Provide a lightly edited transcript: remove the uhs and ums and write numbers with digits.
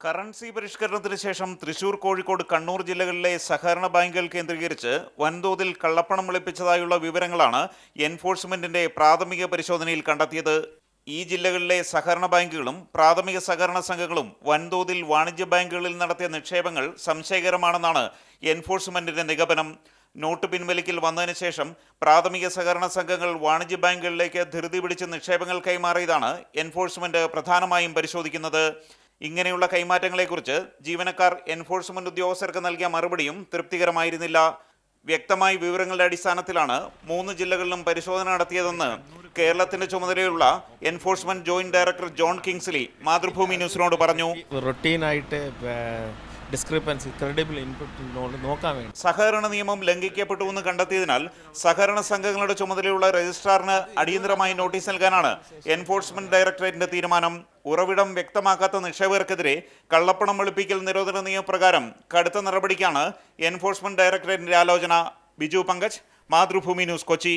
Currency പരിഷ്കരണത്തിന് ശേഷം തൃശൂർ, കോഴിക്കോട്, കണ്ണൂർ ജില്ലകളിലെ സഹകരണ ബാങ്കുകൾ കേന്ദ്രീകരിച്ച് വൻതോതിൽ കള്ളപ്പണം വെളുപ്പിച്ചതായുള്ള വിവരങ്ങളാണ് എൻഫോഴ്സ്മെന്റിന്റെ പ്രാഥമിക പരിശോധനയിൽ കണ്ടെത്തിയത്. ഈ ജില്ലകളിലെ സഹകരണ ബാങ്കുകളും പ്രാഥമിക സഹകരണ സംഘങ്ങളും വൻതോതിൽ വാണിജ്യ ബാങ്കുകളിൽ നടത്തിയ നിക്ഷേപങ്ങൾ സംശയകരമാണെന്നാണ് എൻഫോഴ്സ്മെന്റിന്റെ നിഗമനം. നോട്ട് പിൻവലിക്കൽ വന്നതിന് ശേഷം പ്രാഥമിക സഹകരണ സംഘങ്ങൾ വാണിജ്യ ബാങ്കുകളിലേക്ക് ധൃതി പിടിച്ച് നിക്ഷേപങ്ങൾ കൈമാറിയതാണ് എൻഫോഴ്സ്മെന്റ് പ്രധാനമായും പരിശോധിക്കുന്നത്. ഇങ്ങനെയുള്ള കൈമാറ്റങ്ങളെക്കുറിച്ച് ജീവനക്കാർ എൻഫോഴ്സ്മെന്റ് ഉദ്യോഗസ്ഥർക്ക് നൽകിയ മറുപടിയും തൃപ്തികരമായിരുന്നില്ല. വ്യക്തമായ വിവരങ്ങളുടെ അടിസ്ഥാനത്തിലാണ് 3 ജില്ലകളിലും പരിശോധന നടത്തിയതെന്ന് കേരളത്തിന്റെ ചുമതലയുള്ള enforcement joint director John Kingsley മാതൃഭൂമി ന്യൂസിനോട് പറഞ്ഞു. റൊട്ടീനായിട്ട് ഡിസ്ക്രിപ്പൻസി ക്രെഡിബിൾ ഇൻപുട്ട് നോക്കാൻ വേണ്ടി സഹകരണ നിയമം ലംഘിക്കപ്പെട്ടുവെന്ന് കണ്ടെത്തിയതിനാൽ സഹകരണ സംഘങ്ങളുടെ ചുമതലയുള്ള രജിസ്ട്രാറിന് അടിയന്തരമായി നോട്ടീസ് നൽകാനാണ് എൻഫോഴ്സ്മെന്റ് ഡയറക്ടറേറ്റിന്റെ തീരുമാനം. ഉറവിടം വ്യക്തമാക്കാത്ത നിക്ഷേപകർക്കെതിരെ കള്ളപ്പണം വെളുപ്പിക്കൽ നിരോധന നിയമപ്രകാരം കടുത്ത നടപടിക്കാണ് എൻഫോഴ്സ്മെന്റ് ഡയറക്ടറേറ്റിന്റെ ആലോചന. ബിജു പങ്കജ്, മാതൃഭൂമി ന്യൂസ്, കൊച്ചി.